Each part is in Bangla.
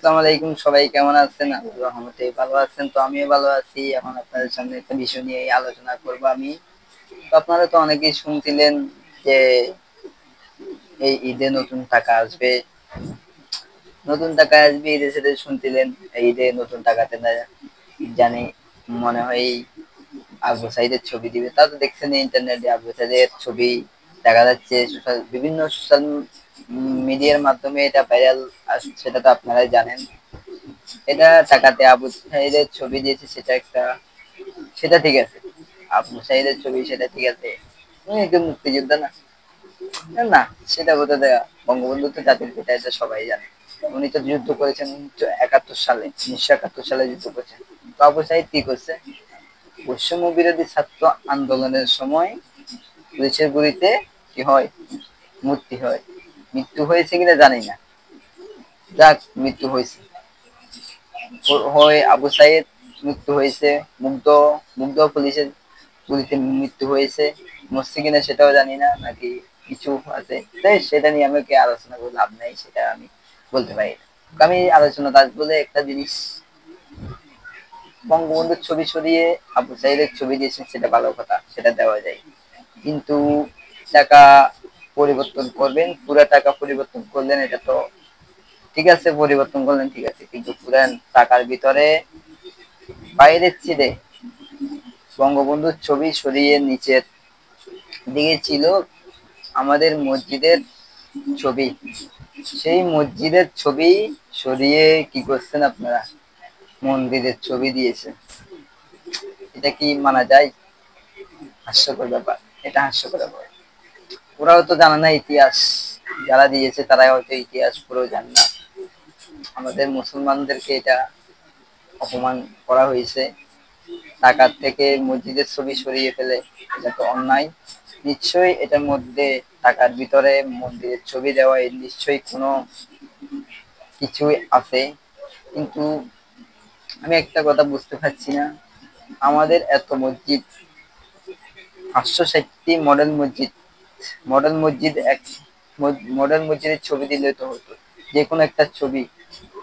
আসসালামু আলাইকুম, সবাই কেমন আছেন? আল্লাহর রহমতে ভালো আছেন। তো আমিও ভালো আছি। এখন আপনাদের সামনে একটা বিষয় নিয়ে আলোচনা করব আমি। তো আপনারা তো অনেকেই শুনছিলেন যে এই ঈদে নতুন টাকা আসবে, নতুন টাকা আসবে, ঈদে সেটা শুনছিলেন। এই ঈদে নতুন টাকাতে না জানি মনে হয় আবু সাইদের ছবি দিবে। তা তো দেখছেন ইন্টারনেটে আবু সাইদের ছবি দেখা যাচ্ছে, বিভিন্ন সোশ্যাল মিডিয়ার মাধ্যমে এটা ভাইরাল আসছে, সেটা তো আপনারাই জানেন। এটা টাকাতে আবু সাইদের ছবি দিয়েছে, সেটা ঠিক আছে। আবু সাইদের ছবি সেটা ঠিক আছে, উনি একজন মুক্তিযোদ্ধা না? না, সেটা বলতে দেয়া বঙ্গবন্ধু তো জাতির পিতা, এটা সবাই জানে। উনি তো যুদ্ধ করেছেন 1971 সালে যুদ্ধ করেছেন। তো আবু সাইদ কি করছে? বৈষম্য বিরোধী ছাত্র আন্দোলনের সময় পুলিশের গুলিতে কি হয়? মৃত্যু হয়েছে কিনা জানি না, যাক মৃত্যু হয়েছে। হয় আবু সাইদ মৃত্যু হয়েছে, মুগ্ধ মুগ্ধ পুলিশের গুলিতে মৃত্যু হয়েছে, মরছে কিনা সেটাও জানি না, নাকি কিছু আছে। তাই সেটা নিয়ে আমি আলোচনা করে লাভ নাই, সেটা আমি বলতে পারি না। আমি আলোচনা দাস বলে একটা জিনিস, বঙ্গবন্ধুর ছবি সরিয়ে আবু সাইদের ছবি দিয়েছেন, সেটা ভালো কথা, সেটা দেওয়া যায়। কিন্তু টাকা পরিবর্তন করবেন, পুরা টাকা পরিবর্তন করলেন, এটা তো ঠিক আছে, পরিবর্তন করলেন ঠিক আছে, কিন্তু পুরান টাকার ভিতরে বাইরের ছিলে বঙ্গবন্ধুর ছবি সরিয়ে নিচের দিকে ছিল আমাদের মসজিদের ছবি। সেই মসজিদের ছবি সরিয়ে কি করছেন আপনারা? মন্দিরের ছবি দিয়েছে। এটা কি মানা যায়? হাস্যকর ব্যাপার, এটা হাস্যকর ব্যাপার। ওরাও তো জানে না ইতিহাস, যারা দিয়েছে তারাই হয়তো ইতিহাস পুরো জানে না। আমাদের মুসলমানদেরকে এটা অপমান করা হয়েছে, টাকার থেকে মসজিদের ছবি সরিয়ে ফেলে, এটা তো অন্যায়। নিশ্চয়ই এটার মধ্যে টাকার ভিতরে মন্দিরের ছবি দেওয়া নিশ্চয়ই কোনো কিছুই আছে। কিন্তু আমি একটা কথা বুঝতে পারছি না, আমাদের এত মসজিদ, 560টি মডেল মসজিদের ছবি দিলে তো হতো। যে কোনো একটা ছবি,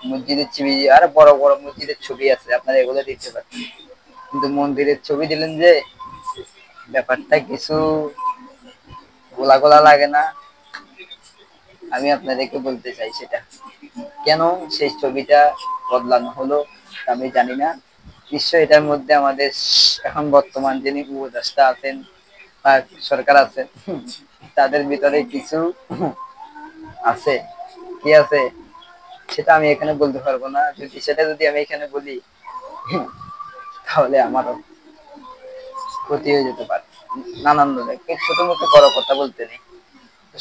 মসজিদের ছবি, আর বড় বড় মসজিদের ছবি আছে, আপনারা এগুলো দিতে পারতেন। কিন্তু মন্দিরের ছবি দিলেন যে, ব্যাপারটা কিছু গোলা গোলা লাগে না? আমি আপনাদেরকে বলতে চাই সেটা কেন সেই ছবিটা বদলানো হলো আমি জানি না। নিশ্চয়ই এটার মধ্যে আমাদের এখন বর্তমান যিনি উপদেষ্টা আছেন বা সরকার আছে, তাদের ভিতরে কিছু আছে। কি আছে সেটা আমি এখানে বলতে পারবো না। যদি আমি এখানে বলি, তাহলে আমারও ক্ষতি হয়ে যেতে পারে নানান ধরনের। ছোট মতো বড় কথা বলতে নেই।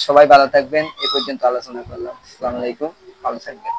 সবাই ভালো থাকবেন। এ পর্যন্ত আলোচনা করলাম। আসসালামু আলাইকুম, ভালো থাকবেন।